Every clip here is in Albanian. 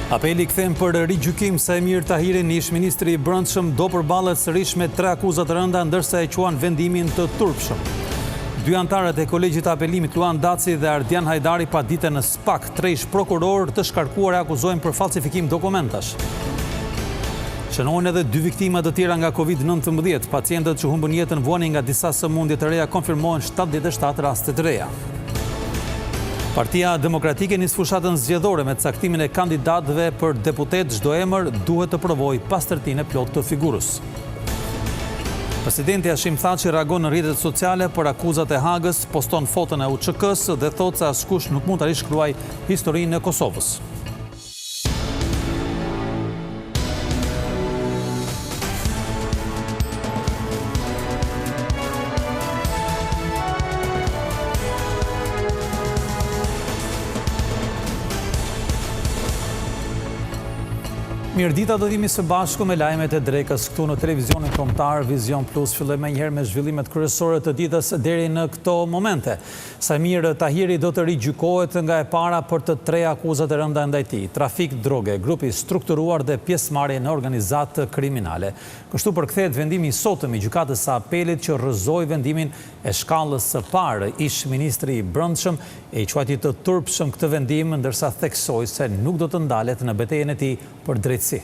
Apeli kthem për rigjykim se Emir Tahirin, ish ministri i brendshëm, do përballet sërish me 3 akuza të rënda ndërsa e quan vendimin të turpshëm. 2 antarët e kolegjit të apelimit, Luan Daci dhe Ardian Hajdari, padite në SPAK. 3 ish prokuror të shkarkuar e akuzojnë për falsifikim dokumentash. Shënohen edhe 2 viktima të tjera nga Covid-19. Pacientët që humbën jetën vuani nga disa sëmundje të reja konfirmohen 77 raste të reja. Partia Demokratike nis fushatën zgjedhore me caktimin e kandidatëve për deputet. Çdo emër duhet të provojë pastërtinë e plotë të figurës. Presidenti Hashim Thaçi reagon në rrjetet sociale për akuzat e Hagës, poston foton e UÇK-s dhe thotë se askush nuk mund ta rishkruajë historinë e Kosovës. Mirëdita, do t'jemi së bashku me lajmet e drekës këtu në televizionin kombëtar Vizion Plus. Fillojmë menjëherë me zhvillimet kryesore të ditës deri në këto momente. Emir Tahiri do të rigjykohet nga e para për të 3 akuzat e rënda ndaj tij: trafik droge, grupi strukturuar dhe pjesëmarrje në organizatë kriminale. Kështu përkthehet vendimi i sotëm i gjykatës së apelit që rrëzoi vendimin e shkallës së parë. Ish ministri i brendshëm e i quajti të turpshëm këtë vendim, ndërsa theksoi se nuk do të ndalet në betejën e tij për drejtësi.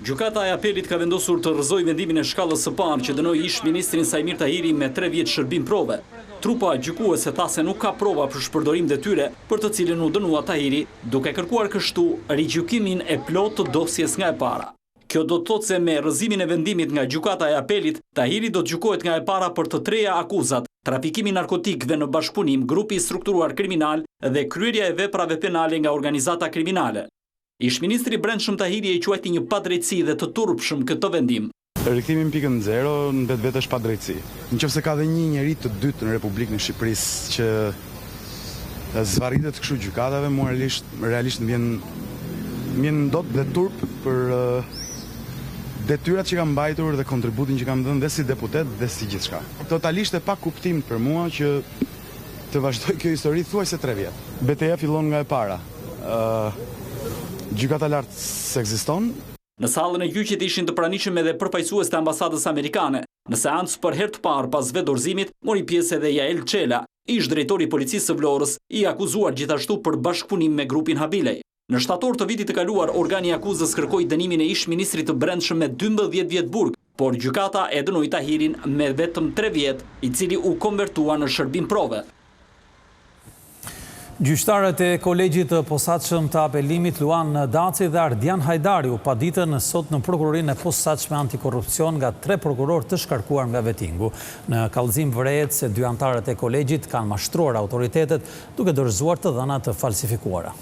Gjykata e apelit ka vendosur të rrëzojë vendimin e shkallës së parë që dënoi ish ministrin Emir Tahiri me 3 vjet shërbim prove. Trupa gjykuese tha se nuk ka prova për shpërdorim detyre për të cilën u dënua Tahiri, duke kërkuar kështu rigjykimin e plotë të dosjes nga e para. Kjo do të thotë se me rrëzimin e vendimit nga gjykata e apelit, Tahiri do të gjykohet nga e para për të 3 akuzat: trafikimi narkotikëve në bashkëpunim, grupi strukturuar kriminal dhe kryerja e veprave penale nga organizata kriminale. Ish ministri i brendshëm Tahiri e quajti një padrejtësi dhe të turpshëm këtë vendim. Rikthimi në pikën 0 në vetvete është padrejtësi. Nëse ka dhe një njerëz të dytë në Republikën e Shqipërisë që zvarritet kështu gjykatave, mua realisht më vjen dot dhe turp për detyrat që kam mbajtur dhe kontributin që kam dhënë dhe si deputet dhe si gjithçka. Totalisht e pa kuptim për mua që të vazhdoj kjo histori thuajse 3 vjet. Beteja fillon nga e para. Gjykata lartë s'ekziston. Në sallën e gjyqit ishin të pranishëm edhe përfaqësues të ambasadës amerikane. Në seancë për herë të parë pas vetë-dorëzimit mori pjesë edhe Jael Çela, ish drejtori i policisë së Vlorës, i akuzuar gjithashtu për bashkëpunim me grupin Habilej. Në shtator të vitit të kaluar, organi i akuzës kërkoi dënimin e ish ministrit të brendshëm me 12 vjet burg, por gjykata e dënoi Tahirin me vetëm 3 vjet, i cili u konvertua në shërbim prove. Gjyqtarët e kolegjit të posaçëm të apelimit, Luan Daci dhe Ardian Hajdari, u paditën sot në prokurorinë e posaçme antikorrupsion nga 3 prokuror të shkarkuar nga vetingu. Në kallëzim vërehet se 2 antarët e kolegjit kanë mashtruar autoritetet duke dorëzuar të dhëna të falsifikuara.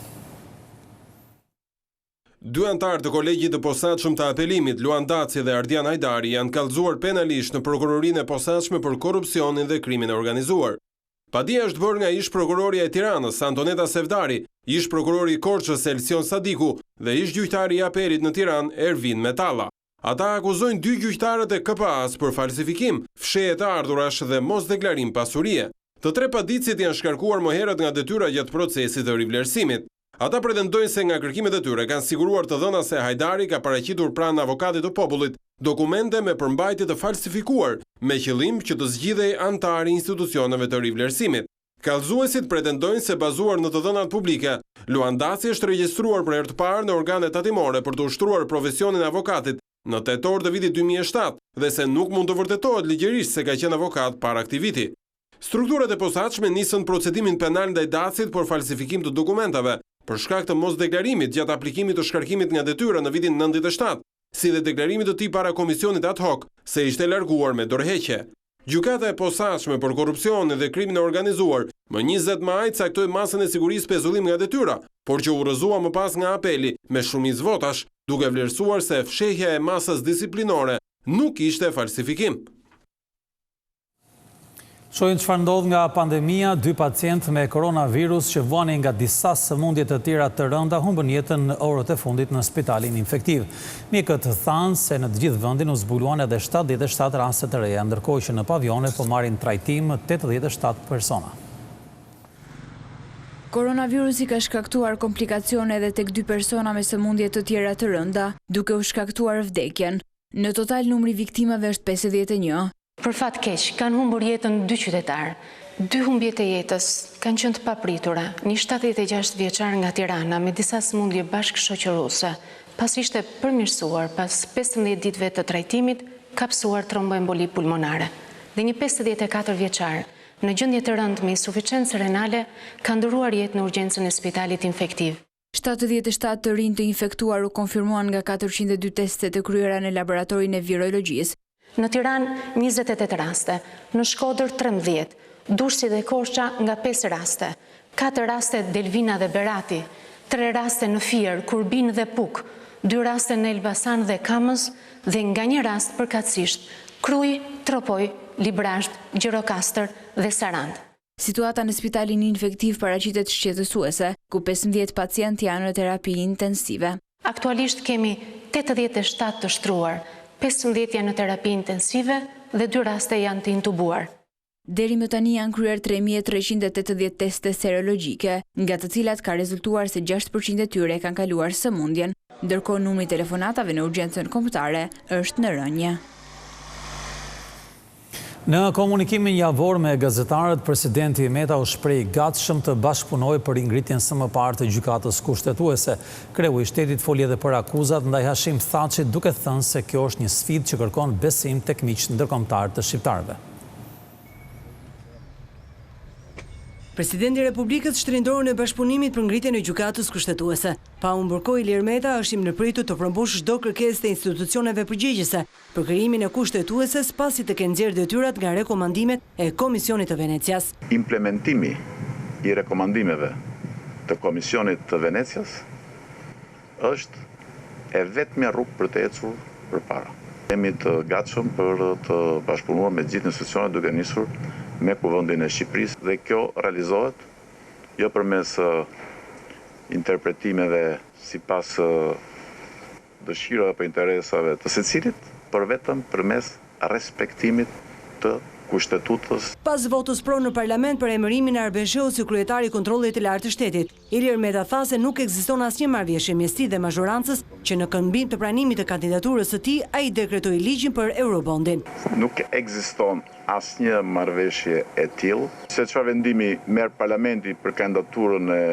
2 antarë të kolegjit të posaçëm të apelimit, Luan Daci dhe Ardian Hajdari, janë kallëzuar penalisht në prokurorinë e posaçme për korrupsionin dhe krimin e organizuar. Padia është bërë nga ish prokuroria e Tiranës, Antoneta Sevdari, ish prokurori i Korçës, Elsion Sadiku, dhe ish gjyqtari i apelit në Tiranë, Ervin Metalla. Ata akuzojnë 2 gjyqtarët e KPA-s për falsifikim, fshehje të ardhurash dhe mos deklarim pasurie. Të 3 paditësit janë shkarkuar më herët nga detyra gjatë procesit të rivlerësimit. Ata pretendojnë se nga kërkimet e tyre kanë siguruar të dhëna se Hajdari ka paraqitur pranë avokatit të popullit dokumente me përmbajtje të falsifikuar, me qëllim që të zgjidhej antari institucioneve të rivlerësimit. Kallëzuesit pretendojnë se bazuar në të dhënat publike, Luan Daci është regjistruar për herë të parë në organet tatimore për të ushtruar profesionin e avokatit në tetor të vitit 2007 dhe se nuk mund të vërtetohet ligjërisht se ka qenë avokat para këtij viti. Strukturat e posaçme nisën procedimin penal ndaj Dacit për falsifikim të dokumentave, për shkak të mos deklarimit gjatë aplikimit të shkarkimit nga detyra në vitin 97, si dhe deklarimit të tij para komisionit ad hoc se ishte larguar me dorëheqje. Gjykata e posaçme për korrupsionin dhe krimin e organizuar më 20 maj caktoi masën e sigurisë pezullim nga detyra, por që u rrëzua më pas nga apeli me shumicë votash, duke vlerësuar se fshehja e masës disiplinore nuk ishte falsifikim. Shohim çfarë ndodh nga pandemia. 2 pacientë me koronavirus që vuanin nga disa sëmundje të tjera të rënda humbën jetën në orët e fundit në spitalin infektiv. Mjekët thanë se në të gjithë vendin u zbuluan edhe 77 raste të reja, ndërkohë që në pavione po marrin trajtim 87 persona. Koronavirusi ka shkaktuar komplikacione edhe tek 2 persona me sëmundje të tjera të rënda, duke u shkaktuar vdekjen. Në total numri viktimave është 51. Për fat keq, kanë humbur jetën 2 qytetarë. 2 humbjet e jetës kanë qenë të papritura. Një 76 vjeçar nga Tirana me disa sëmundje bashkëshoqëruese, pas ishte përmirësuar pas 15 ditëve të trajtimit, ka psuar tromboemboli pulmonare. Dhe një 54 vjeçar në gjendje të rëndë me insuficiencë renale ka ndëruar jetë në urgjencën e spitalit infektiv. 77 të rinj të infektuar u konfirmuan nga 402 testet e kryera në laboratorin e virologjisë. Në Tiranë 28 raste, në Shkodër 13, Durrësi dhe Korça nga 5 raste, 4 raste Delvina dhe Berati, 3 raste në Fier, Kurbin dhe Puk, 2 raste në Elbasan dhe Kamës dhe nga një rast përkatësisht Kruj, Tropoj, Librazh, Gjirokastër dhe Sarand. Situata në spitalin infektiv paraqitet shqetësuese, ku 15 pacient janë në terapi intensive. Aktualisht kemi 87 të shtruar, 15 janë në terapi intensive dhe 2 raste janë të intubuar. Deri më tani janë kryer 3380 teste serologjike, nga të cilat ka rezultuar se 6% e tyre kanë kaluar sëmundjen, ndërkohë numri i telefonatave në urgjencën kombëtare është në rënje. Në komunikimin javor me gazetarët, presidenti Meta u shpreh gatshëm të bashkëpunojë për ngritjen së mëparë të gjykatës kushtetuese. Kreu i shtetit foli edhe për akuzat ndaj Hashim Thaçit, duke thënë se kjo është një sfidë që kërkon besim tek miqtë ndërkombëtar të shqiptarëve. Presidenti i Republikës shtrindorën e bashkëpunimit për ngritjen e gjykatës kushtetuese. Pa u mbërkoi Ilir Meta është i ndërpritur të përmbushë çdo kërkesë të institucioneve përgjegjëse për krijimin e kushtetueses pasi të kenë nxjerrë detyrat nga rekomandimet e Komisionit të Venecias. Implementimi i rekomandimeve të Komisionit të Venecias është e vetmja rrugë për të ecur përpara. Jemi të gatshëm për të bashkëpunuar me gjithë institucionet duke nisur me Kuvendin e Shqipërisë dhe kjo realizohet jo përmes interpretimeve sipas dëshirave apo interesave të secilit, por vetëm përmes respektimit të kushtetutës. Pas votës pro në parlament për emërimin e Arben Shehu si kryetari i kontrollit të lartë të shtetit, Ilir Meta tha se nuk ekziston asnjë marrëveshje mes tij dhe mazhorancës që në këmbim të pranimit të kandidaturës së tij ai dekretoi ligjin për Eurobondin. Nuk ekziston asnjë marrëveshje e tillë, se çfarë vendimi merr parlamenti për kandidaturën e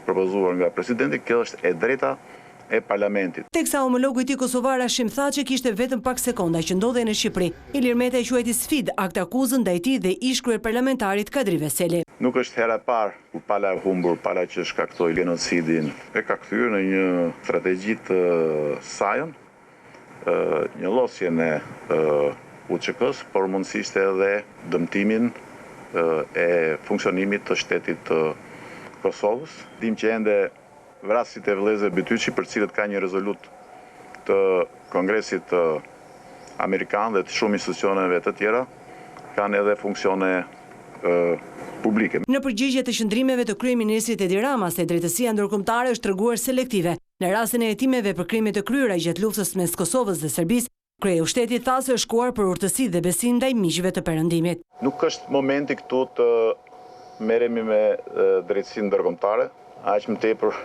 propozuar nga presidenti, kjo është e drejta e parlamentit. Teksa homologu i tij kosovar Hashim Thaçi kishte vetëm pak sekonda që ndodhej në Shqipëri. Ilir Meta e quajti sfidë akt akuzën ndaj tij dhe ish kryeparlamentarit Kadri Veseli. Nuk është hera e parë ku pala e humbur, pala që shkaktoi genocidin, e ka kthyer në një strategji të sajën, një llosje në UÇK-s, por mundësisht edhe dëmtimin e funksionimit të shtetit të Kosovës. Dim që ende vrasit e vëllezër Bytyçi, për cilët ka një rezolut të Kongresit Amerikan dhe të shumë institucioneve të tjera, kanë edhe funksione publike. Në përgjigje të shëndrimeve të kryeministrit Edi Ramas, se drejtësia ndërkombëtare është treguar selektive. Në rastin e hetimeve për krimet e kryera gjatë luftës mes Kosovës dhe Serbisë, kreu i shtetit tha se është shkuar për urtësi dhe besim ndaj miqve të perëndimit. Nuk është momenti këtu të merremi me drejtësinë ndërkombëtare, aq më tepër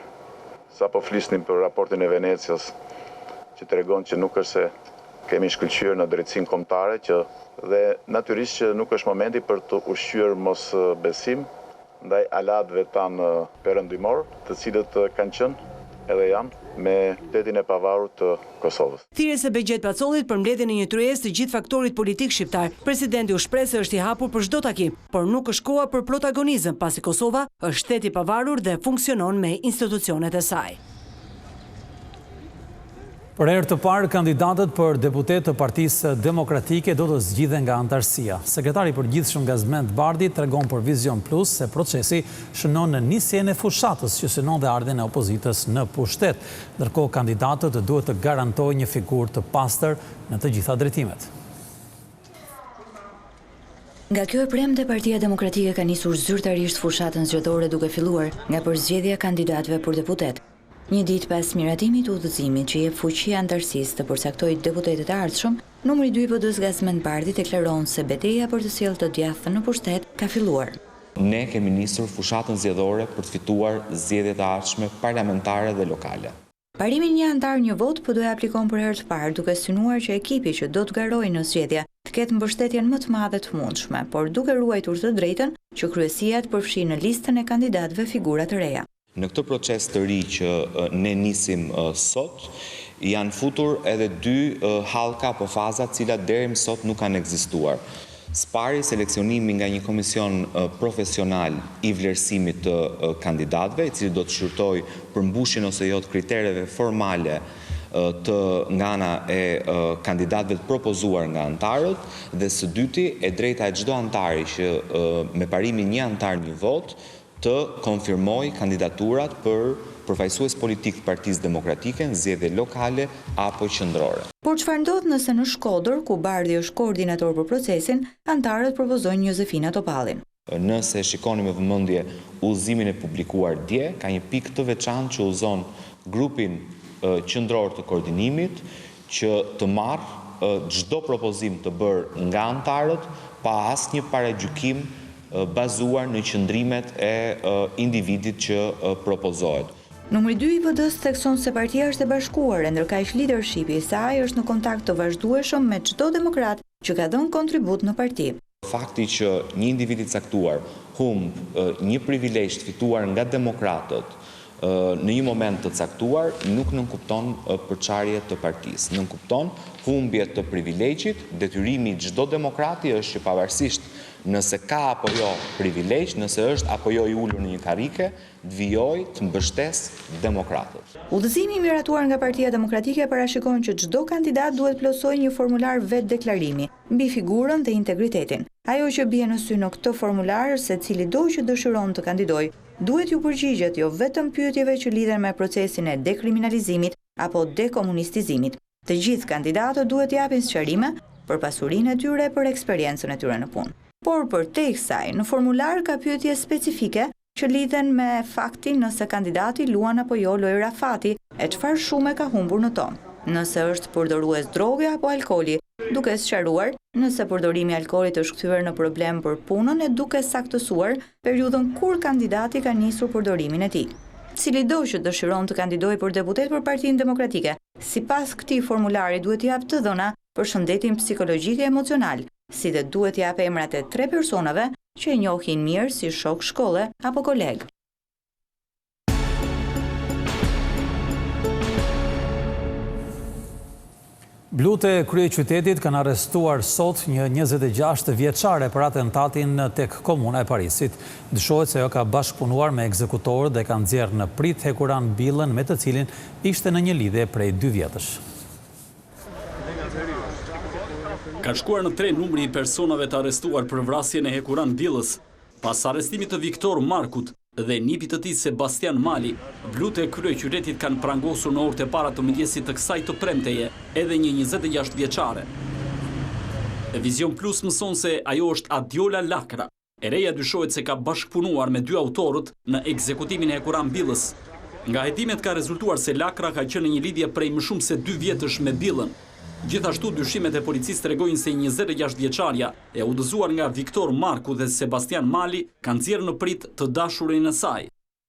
sa po flisnim për raportin e Venecias, që tregon që nuk është se kemi shkëlqyer në drejtësinë kombëtare, dhe natyrisht që nuk është momenti për të ushqyer mos besim ndaj alatëve tanë perëndimor, të cilët kanë qenë edhe janë me shtetin e pavarur të Kosovës. Thirrjes së Begjet Pacollit për mbledhjen e një kryesë të gjithë faktorit politik shqiptar. Presidenti u shpreh se është i hapur për çdo takim, por nuk është koha për protagonizëm, pasi Kosova është shtet i pavarur dhe funksionon me institucionet e saj. Për herë të parë, kandidatët për deputet të Partisë Demokratike do të zgjidhen nga antarësia. Sekretari i përgjithshëm Gazmend Bardhi tregon për Vizion Plus se procesi shënon në nisjen e fushatës që synon dhe ardhen e opozitës në pushtet, ndërkohë kandidatët duhet të garantojnë një figurë të pastër në të gjitha drejtimet. Nga kjo e premte, Partia Demokratike ka nisur zyrtarisht fushatën zgjedhore duke filluar nga përzgjedhja e kandidatëve për deputet. Një ditë pas miratimit udhëzimit që jep fuqi antarësisë të përcaktojë deputetët e ardhshëm, numri 2 i PD-s Gazmend Bardhi deklaron se betejë për të sjellë të djathtën në pushtet ka filluar. Ne kemi nisur fushatën zgjedhore për të fituar zgjedhjet e ardhshme parlamentare dhe lokale. Parimin një antar një vot po do e aplikon për herë të parë, duke synuar që ekipi që do të garojë në zgjedhje të ketë mbështetjen më të madhe të mundshme, por duke ruajtur të drejtën që kryesia të përfshi në listën e kandidatëve figura të reja. Në këtë proces të ri që ne nisim sot, janë futur edhe dy hallka apo faza të cilat deri më sot nuk kanë ekzistuar. Spari, seleksionimi nga një komision profesional i vlerësimit të kandidatëve, i cili do të shërtoj përmbushjen ose jo të kritereve formale nga ana e kandidatëve të propozuar nga antarët, dhe së dyti e drejta e çdo antari që me parimin një antar një vot të konfirmoj kandidaturat për përfaqësues politik të Partisë Demokratike në zgjedhje lokale apo qendrore. Por çfarë ndodh nëse në Shkodër, ku Bardhi është koordinator për procesin, antarët propozojnë Jozefina Topallin? Nëse shikoni me vëmendje udhëzimin e publikuar dje, ka një pikë të veçantë që udhëzon grupin qendror të koordinimit që të marrë çdo propozim të bërë nga antarët pa asnjë paragjykim bazuar në qëndrimet e individit që propozohet. Numri 2 i PD-s thekson se partia është e bashkuar, ndërkaq leadershipi i saj është në kontakt të vazhdueshëm me çdo demokrat që ka dhënë kontribut në parti. Fakti që një individ i caktuar humb një privilegj të fituar nga demokratët në një moment të caktuar nuk nënkupton përçarje të partisë. Nënkupton humbje të privilegjit. Detyrimi i çdo demokrati është që pavarësisht nëse ka apo jo privilegj, nëse është apo jo i ulur në një karrike, të vijojë të mbështesë demokratët. Udhëzimi i miratuar nga Partia Demokratike parashikon që çdo kandidat duhet plotësojë një formular vetë deklarimi mbi figurën dhe integritetin. Ajo që bie në sy në këtë formular se cili do që dëshiron të kandidojë, duhet ju përgjigjet jo vetëm pyetjeve që lidhen me procesin e dekriminalizimit apo dekomunistizimit. Të gjithë kandidatët duhet japin sqarime për pasurinë e tyre për eksperiencën e tyre në punë. Por për te kësaj, në formular ka pyetje specifike që lidhen me faktin nëse kandidati luan apo jo lojë rafati e çfarë shume ka humbur në to. Nëse është përdorues droge apo alkooli, duke sqaruar nëse përdorimi i alkoolit është kthyer në problem për punën e duke saktësuar periudhën kur kandidati ka nisur përdorimin e tij. Cili do që dëshiron të kandidojë për deputet për Partinë Demokratike, sipas këtij formulari duhet të japë të dhëna për shëndetin psikologjik e emocional, si dhe duhet të japë emrat e 3 personave që e njohin mirë si shok shkolle apo koleg. Blut e kryeqytetit kanë arrestuar sot një 26 vjeçare për atentatin tek komuna e Parisit. Dyshohet se ajo ka bashkëpunuar me ekzekutorët dhe kanë nxjerrë në prit hekuran billën me të cilin ishte në një lidhje prej 2 vjetësh. Ka shkuar në 3 numri i personave të arrestuar për vrasjen e hekuran billës. Pas arrestimit të Viktor Markut dhe nipit të tij Sebastian Mali, blut e kryeqytetit kanë prangosur në orët e para të mëngjesit të kësaj të premteje edhe një 26 vjeçare. Vizion Plus mëson se ajo është Adiola Lakra. E reja dyshohet se ka bashkëpunuar me 2 autorët në ekzekutimin e hekuran billës. Nga hetimet ka rezultuar se Lakra ka qenë në një lidhje prej më shumë se 2 vjetësh me billën. Gjithashtu dyshimet e policisë tregojnë se 26 vjeçaria e udhëzuar nga Viktor Marku dhe Sebastian Mali kanë nxjerrë në prit të dashurin e saj.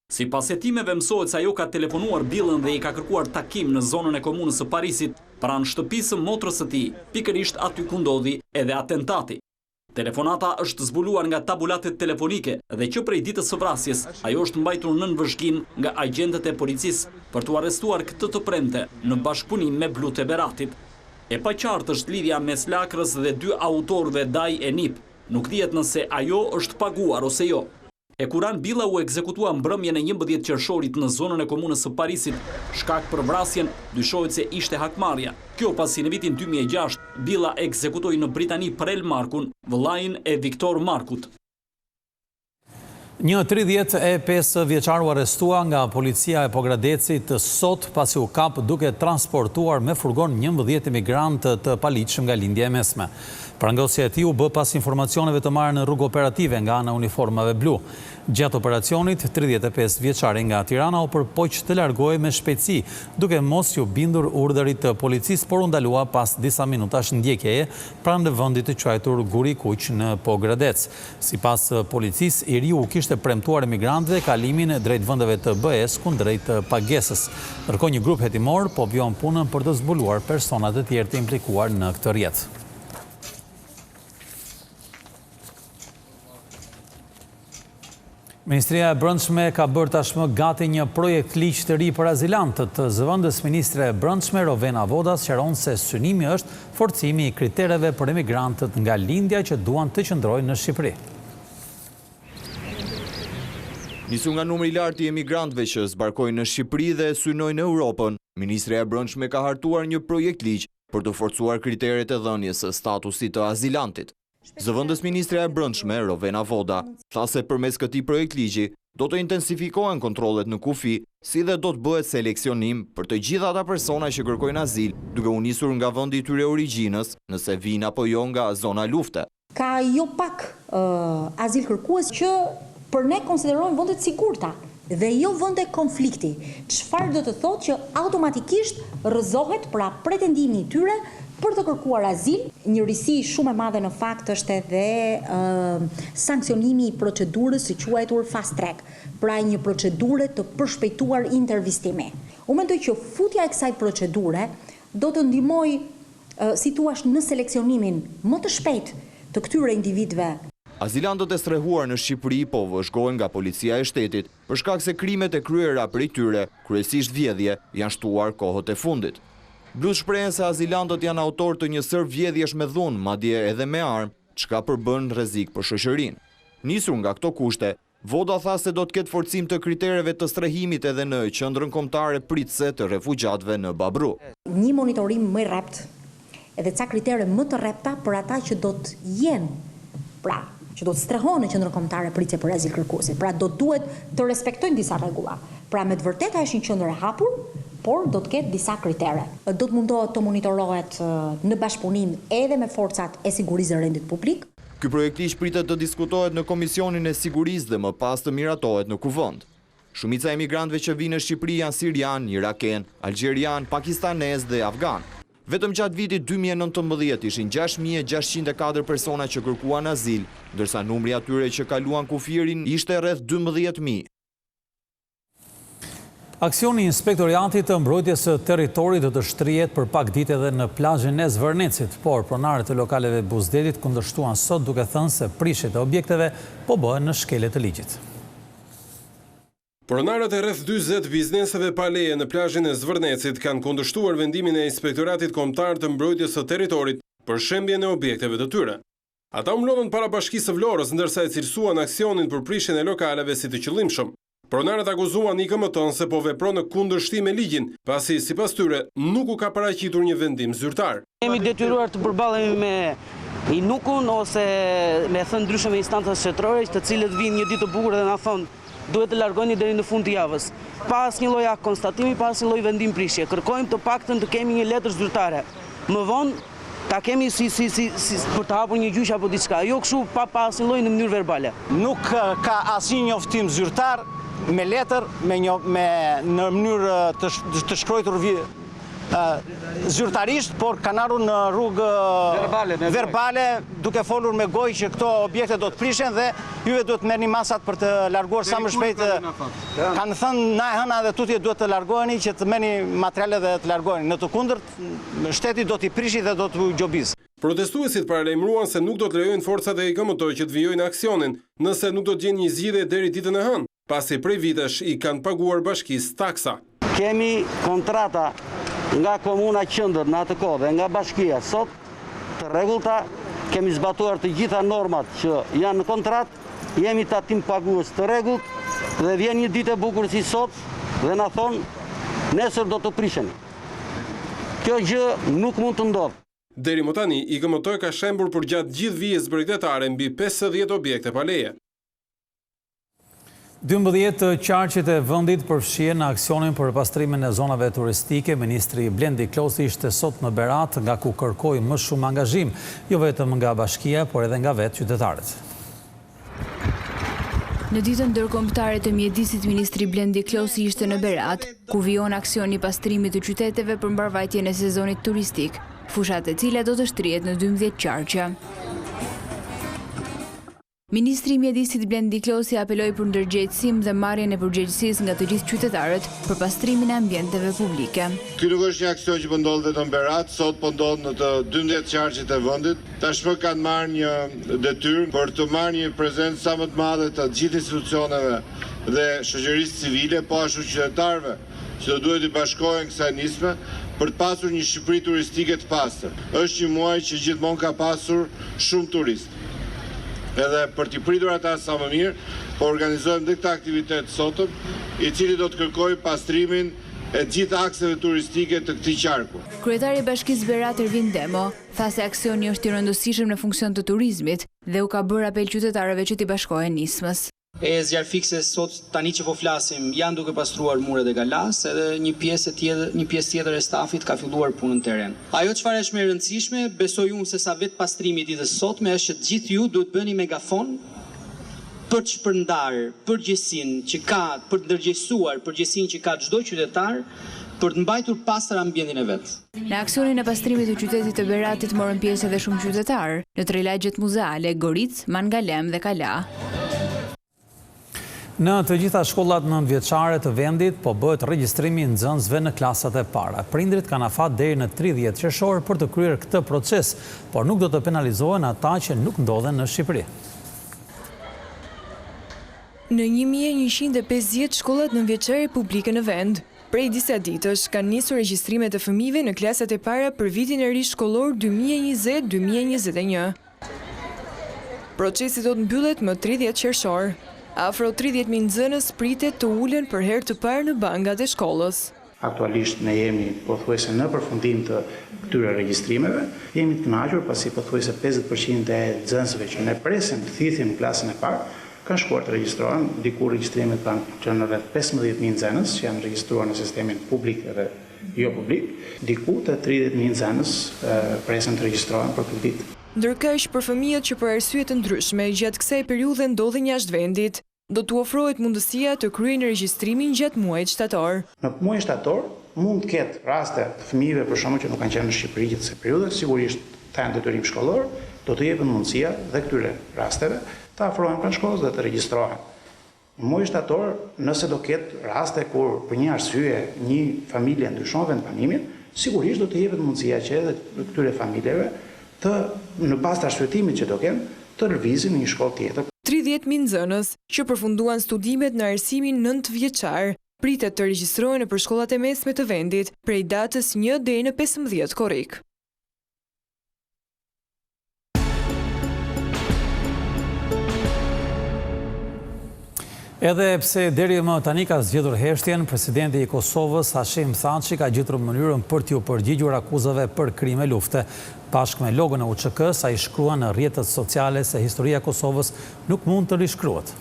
Sipas hetimeve mësohet se ajo ka telefonuar billën dhe i ka kërkuar takim në zonën e komunës së Parisit pranë shtëpisë së motrës së tij, pikërisht aty ku ndodhi edhe atentati. Telefonata është zbuluar nga tabulatet telefonike dhe që prej ditës së vrasjes ajo është mbajtur nën vëzhgim nga agjentët e policisë për të arrestuar këtë të premte në bashkëpunim me Blut e Beratit. E paqartë është lidhja mes Lakrës dhe 2 autorëve Daj e Nip. Nuk dihet nëse ajo është paguar ose jo. Hekuran billa u ekzekutua mbrëmjen e 11 qershorit në zonën e komunës së Parisit. Shkak për vrasjen dyshohet se ishte hakmarrja. Kjo pasi në vitin 2006 billa ekzekutoi në Britani Prel Markun, vëllain e Viktor Markut. Një 35 vjeçar u arrestua nga policia e Pogradecit sot pasi u kap duke transportuar me furgon 11 emigrantë të paligjshëm nga lindja e mesme. Prangosja e tij u bë pas informacioneve të marrë në rrugë operative nga ana uniformave blu. Gjatë operacionit, 35 vjeçari nga Tirana u përpoq të largohej me shpejtësi, duke mos ju bindur urdhërit të policisë, por u ndalua pas disa minutash ndjekjeje pranë vendit të quajtur Guri Kuq në Pogradec. Sipas policisë, i riu kishte premtuar emigrantëve kalimin drejt vendeve të BE-s kundrejt pagesës. Ndërkohë një grup hetimor po vjon punën për të zbuluar personat e tjerë të implikuar në këtë rrjet. Ministria e Brendshme ka bërë tashmë gati një projekt ligj të ri për azilantët. Zëvendës ministre e Brendshme Rovena Voda sqaron se synimi është forcimi i kritereve për emigrantët nga lindja që duan të qëndrojnë në Shqipëri. Nisur nga numri i lartë i emigrantëve që zbarkojnë në Shqipëri dhe synojnë në Europën, Ministria e Brendshme ka hartuar një projekt ligj për të forcuar kriteret e dhënies së statusit të azilantit. Zëvendës ministre e Brendshme Rovena Voda tha se përmes këtij projekt ligji do të intensifikohen kontrollet në kufi, si dhe do të bëhet seleksionim për të gjitha ata persona që kërkojnë azil, duke u nisur nga vendi i tyre origjinës, nëse vijnë apo jo nga zona lufte. Ka jo pak azil kërkues që për ne konsiderojnë vende të sigurta dhe jo vende konflikti. Çfarë do të thotë që automatikisht rrëzohet pra pretendimi i tyre për të kërkuar azil. Një risi shumë e madhe në fakt është edhe sankcionimi i procedurës së quajtur fast track, pra një procedurë të përshpejtuar intervistimi. Unë mendoj që futja e kësaj procedure do të ndihmojë, si thua, në seleksionimin më të shpejtë të këtyre individëve. Azilantët e strehuar në Shqipëri po vëzhgohen nga policia e shtetit për shkak se krimet e kryera prej tyre, kryesisht vjedhje, janë shtuar kohët e fundit. Blues shprehen se azilantët janë autor të një sër vjedhjesh me dhunë, madje edhe me armë, çka përbën rrezik për shoqërinë. Nisur nga këto kushte, Voda tha se do të ketë forcim të kritereve të strehimit edhe në qendrën kombëtare pritëse të refugjatëve në Babru. Një monitorim më i rrept, edhe ca kritere më të rrepta për ata që do të jenë, pra që do të strehohen në qendrën kombëtare pritëse për azil kërkuesit. Pra do duhet të respektojnë disa rregulla. Pra me të vërtetë është një qendër e hapur, por do të ketë disa kritere. Do të mundohet të monitorohet në bashkëpunim edhe me forcat e sigurisë dhe rendit publik. Ky projekt ligj pritet të diskutohet në Komisionin e Sigurisë dhe më pas të miratohet në kuvend. Shumica e emigrantëve që vinë në Shqipëri janë sirian, iraken, algjerian, pakistanez dhe afgan. Vetëm gjatë vitit 2019 ishin 6.604 persona që kërkuan azil, ndërsa numri atyre që kaluan kufirin ishte rreth 12.000. Aksioni inspektoriatit të mbrojtjes së territorit do të shtrihet për pak ditë edhe në plazhin e Zvërnecit, por pronarët e lokaleve Buzdetit kundërshtuan sot duke thënë se prishjet e objekteve po bëhen në shkelje të ligjit. Pronarët e rreth 40 bizneseve pa leje në plazhin e Zvërnecit kanë kundërshtuar vendimin e Inspektoratit Kombëtar të Mbrojtjes së Territorit për shembjen e objekteve të tyre. Ata u mblodhen para Bashkisë së Vlorës ndërsa e cilësuan aksionin për prishjen e lokaleve si të qëllimshëm. Pronarët akuzuan IKM-n se po vepron në kundërshtim me ligjin, pasi sipas tyre nuk u ka paraqitur një vendim zyrtar. Jemi detyruar të përballemi me INUK-un ose me thënë ndryshe me instancat shtetërore, të cilët vinë një ditë të bukur dhe na thonë duhet të largoni deri në fund të javës. Pa asnjë lloj konstatimi, pa asnjë lloj vendim prishje. Kërkojmë të paktën të kemi një letër zyrtare. Më vonë ta kemi si për të hapur një gjyq apo diçka, jo kështu pa asnjë lloj në mënyrë verbale. Nuk ka asnjë njoftim zyrtar me letër, në mënyrë të shkruar zyrtarisht, por kanë ardhur në rrugë verbale, duke folur me gojë që këto objekte do të prishen dhe juve duhet merrni masat për të larguar sa më shpejt. Kanë thënë na e hëna dhe tutje duhet të largoheni që të merrni materiale dhe të largoheni. Në të kundërt, shteti do t'i prishi dhe do t'u gjobis. Protestuesit paralajmëruan se nuk do të lejojnë forcat e IKM-t që të vijojnë aksionin, nëse nuk do të gjenë një zgjidhje deri ditën e hënë, pasi prej vitesh i kanë paguar bashkisë taksa. Kemi kontrata nga Komuna Qendër në atë kohë dhe nga bashkia sot të rregullta, kemi zbatuar të gjitha normat që janë në kontratë, jemi tatim pagues të rregullt dhe vjen një ditë e bukur si sot dhe na thonë nesër do të prisheni. Kjo gjë nuk mund të ndodhë. Deri më tani, IKM-t ka shembur për gjatë gjithë vijës bregdetare mbi 50 objekte pa leje. 12 qarqet e vendit përfshihen në aksionin për pastrimin e zonave turistike. Ministri Blendi Klosi ishte sot në Berat, nga ku kërkoi më shumë angazhim, jo vetëm nga bashkia, por edhe nga vetë qytetarët. Në ditën ndërkombëtare të mjedisit, ministri Blendi Klosi ishte në Berat, ku vijon aksion i pastrimit të qyteteve për mbarvajtjen e sezonit turistik, fushat e cilat do të shtrihet në 12 qarqe. Ministri i Mjedisit Blendi Klosi apeloi për ndërgjegjësim dhe marrjen e përgjegjësisë nga të gjithë qytetarët për pastrimin e ambienteve publike. Ky nuk është një aksion që po ndodh vetëm në Berat, sot po ndodh në të 12 qarqet e vendit. Tashmë kanë marrë një detyrë për të marrë një prezencë sa më të madhe të gjithë institucioneve dhe shoqërisë civile, po ashtu qytetarëve që do duhet të bashkohen kësaj nisme për të pasur një Shqipëri turistike të pastër. Është një muaj që gjithmonë ka pasur shumë turistë. Edhe për t'i pritur ata sa më mirë, po organizojmë dhe këtë aktivitet sotëm, i cili do të kërkojë pastrimin e gjithë akseve turistike të këtij qarku. Kryetari i Bashkisë Berat Ervin Demo tha se aksioni është i rëndësishëm në funksion të turizmit dhe u ka bërë apel qytetarëve që t'i bashkohen nismës. E zjarfikse sot tani që po flasim janë duke pastruar muret e galas, edhe një pjesë tjetër e stafit ka filluar punën në teren. Ajo çfarë është më e rëndësishme, besoj unë se sa vetë pastrimi i ditës sotme është që të gjithë ju duhet bëni megafon për të shpërndarë përgjegjësinë që ka, për të ndërgjegjësuar përgjegjësinë që ka çdo qytetar për të mbajtur pastër ambientin e vet. Në aksionin e pastrimit të qytetit të Beratit morën pjesë edhe shumë qytetarë në trilagjet muzeale Goric, Mangalem dhe Kala. Në të gjitha shkollat nëntëvjeçare të vendit po bëhet regjistrimi i nxënësve në klasat e para. Prindrit kanë afat deri në 30 qershor për të kryer këtë proces, por nuk do të penalizohen ata që nuk ndodhen në Shqipëri. Në 1150 shkollat nëntëvjeçare publike në vend, prej disa ditësh kanë nisur regjistrimet e fëmijëve në klasat e para për vitin e ri shkollor 2020-2021. Procesi do të mbyllet më 30 qershor. Afro 30.000 nxënës pritet të ulen për herë të parë në bangat e shkollës. Aktualisht ne jemi pothuajse në përfundim të këtyre regjistrimeve. Jemi të kënaqur pasi pothuajse 50% e nxënësve që ne presim të thithim në klasën e parë kanë shkuar të regjistrohen. Diku regjistrimet kanë qenë rreth 15.000 nxënës që janë regjistruar në sistemin publik dhe jo publik. Diku të 30.000 nxënës presin të regjistrohen për këtë vit. Ndërkësh për fëmijët që për arsye të ndryshme gjatë kësaj periudhe ndodhin jashtë vendit, do t'u ofrohet mundësia të kryejnë regjistrimin gjatë muajit shtator. Në muajin shtator mund të ketë raste të fëmijëve për shkak që nuk kanë qenë në Shqipëri gjithë kësaj periudhe, sigurisht ta janë detyrim shkollor, do të jepen mundësia dhe këtyre rasteve të afrohen pranë shkollës dhe të regjistrohen. Në muajin shtator, nëse do ketë raste kur për një arsye një familje ndryshon vendbanimin, sigurisht do të jepet mundësia që edhe këtyre familjeve të në bazë të arsyetimit që do kenë të lëvizin në një shkollë tjetër. 30.000 nxënës që përfunduan studimet në arsimin 9 vjeçar pritet të regjistrohen nëpër shkollat e mesme të vendit prej datës 1 deri në 15 korrik. Edhe pse deri më tani ka zgjedhur heshtjen, presidenti i Kosovës Hashim Thaçi ka gjetur mënyrën për t'u përgjigjur akuzave për krime lufte. Bashkë me logon e UÇK-s, ai shkrua në rrjetet sociale se historia e Kosovës nuk mund të rishkruhet.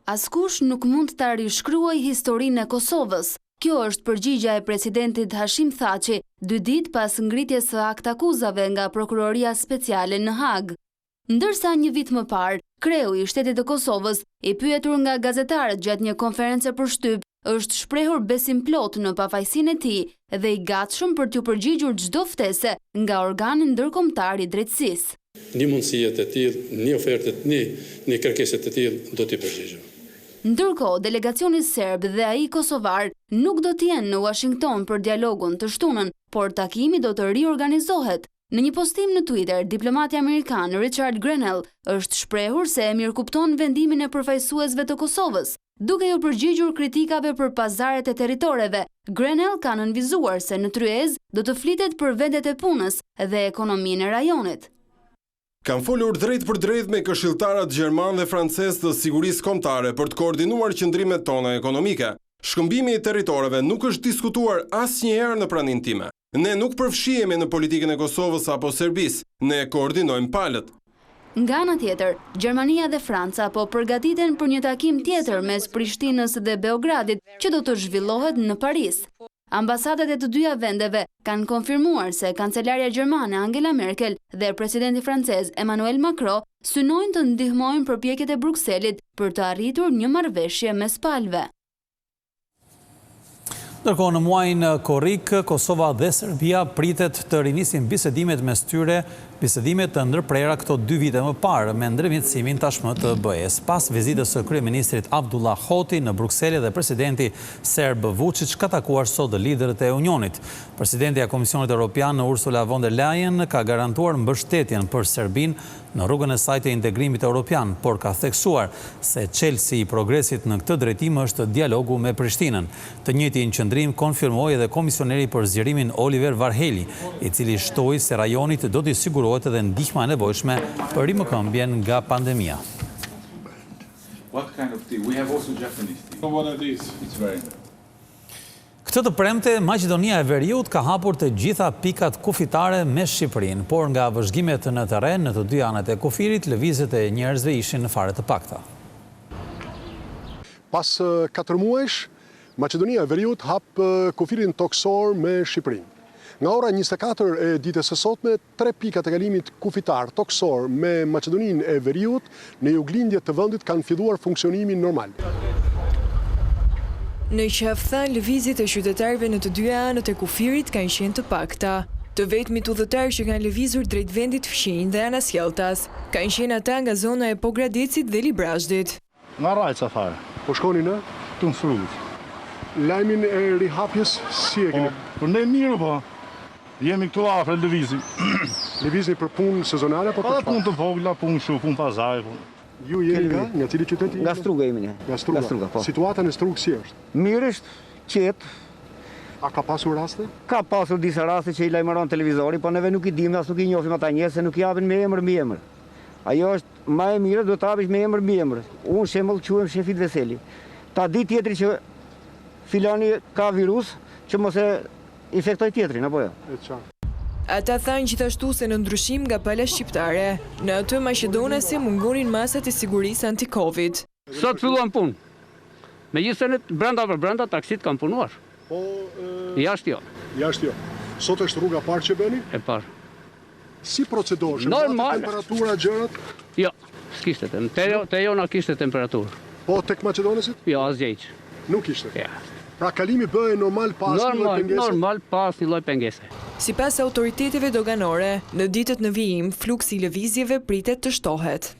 Askush nuk mund të rishkruaj historinë e Kosovës. Kjo është përgjigja e presidentit Hashim Thaçi 2 ditë pas ngritjes së aktakuzave nga Prokuroria Speciale në Hag. Ndërsa një vit më parë, kreu i Shtetit të Kosovës, i pyetur nga gazetarët gjatë një konference për shtyp, është shprehur besim plot në pafajësinë e tij dhe i gatshëm për t'u përgjigjur çdo ftese nga organi ndërkombëtar i drejtësisë. Një mundësie të tillë, një ofertë, një kërkesë të tillë do t'i përgjigjëm. Ndërkohë, delegacioni serb dhe ai kosovar nuk do të jenë në Washington për dialogun të shtunën, por takimi do të riorganizohet. Në një postim në Twitter, diplomati amerikan Richard Grenell është shprehur se e mirëkupton vendimin e përfaqësuesve të Kosovës. Duke u përgjigjur kritikave për pazaret e territoreve, Grenell ka nënvizuar se në tryezë do të flitet për vendet e punës dhe ekonominë e rajonit. Kam folur drejt për drejt me këshilltarët gjerman dhe francez të sigurisë kombëtare për të koordinuar qëndrimet tona ekonomike. Shkëmbimi i territoreve nuk është diskutuar asnjëherë në praninë time. Ne nuk përfshihemi në politikën e Kosovës apo Serbisë, ne koordinojmë palët. Nga ana tjetër, Gjermania dhe Franca po përgatiten për një takim tjetër mes Prishtinës dhe Beogradit që do të zhvillohet në Paris. Ambasadat e të dyja vendeve kanë konfirmuar se kancelarja gjermane Angela Merkel dhe presidenti francez Emmanuel Macron synojnë të ndihmojnë përpjekjet e Brukselit për të arritur një marrëveshje mes palëve. Ndërkohë në muajin korrik, Kosova dhe Serbia pritet të rinisin bisedimet mes tyre, bisedimet të ndërprera këto 2 vite më parë me ndërmjetësimin tashmë të BE-s. Pas vizitës së kryeministrit Abdullah Hoti në Bruksele dhe presidenti serb Vučić ka takuar sot liderët e Unionit. Presidentja e Komisionit Evropian Ursula von der Leyen ka garantuar mbështetjen për Serbin në rrugën e saj të integrimit evropian, por ka theksuar se çelësi i progresit në këtë drejtim është dialogu me Prishtinën. Të njëjtin qëndrim konfirmoi edhe komisioneri për zgjerimin Oliver Varheli, i cili shtoi se rajonit do t'i sigurohet edhe ndihma e nevojshme për rimëkëmbjen nga pandemia. What kind of tea? We have also Japanese tea. What are these? It's very Këtë të premte, Maqedonia e Veriut ka hapur të gjitha pikat kufitare me Shqipërinë, por nga vëzhgimet në terren në të dy anët e kufirit, lëvizjet e njerëzve ishin në fare të pakta. Pas 4 muajsh, Maqedonia e Veriut hap kufirin toksor me Shqipërinë. Nga ora 24 e ditës së sotme, 3 pikat e kalimit kufitar toksor me Maqedoninë e Veriut në juglindje të vendit kanë filluar funksionimin normal. Në Qafthan, lëvizjet e qytetarëve në të dyja anët e kufirit kanë qenë të pakta. Të vetmit udhëtarë që kanë lëvizur drejt vendit fqinj dhe Anasjeltas kanë qenë ata nga zona e Pogradecit dhe Librazhdit. Nga Rajca fare. Po shkoni në? Të në frut. Lajmin e rihapjes si e keni? Për ne mirë po. Jemi këtu afër lëvizim. Lëvizim për punë sezonale apo për çfarë? Punë të vogla, punë kështu, punë pazari. Ju jeni nga cili qytet? Nga Struga jemi ne. Nga Struga, po. Situata në Strugë si është? Mirë është, qetë. A ka pasur raste? Ka pasur disa raste që i lajmëron televizori, po neve nuk i dimë, as nuk i njohim ata njerëz, se nuk i japin me emër. Ajo është më e mirë, do të hapish me emër. Unë shembull quhem Shefit Veseli. Ta di tjetri që filani ka virus, që mos e infektoj tjetrin, apo jo? E qartë. Ata thanë gjithashtu se në ndryshim nga pala shqiptare, në atë maqedonase mungonin masat e sigurisë anti-Covid. Sot filluan punë. Megjithëse brenda për brenda taksit kanë punuar. Po jashtë jo. Jashtë jo. Sot është rruga parë që bëni? E parë. Si procedosh? Normal. Temperatura gjërat? Jo, s'kishte. Te jona kishte temperaturë. Po tek maqedonesit? Jo, asgjë. Nuk ishte. Ja. Pra kalimi bëhej normal pas një lloj pengese? Normal pas një lloj pengese. Sipas autoriteteve doganore, në ditët në vijim, fluksi i lëvizjeve pritet të shtohet.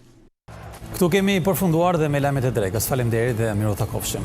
Këtu kemi përfunduar dhe me lajmet e drekës. Faleminderit dhe miru takofshim.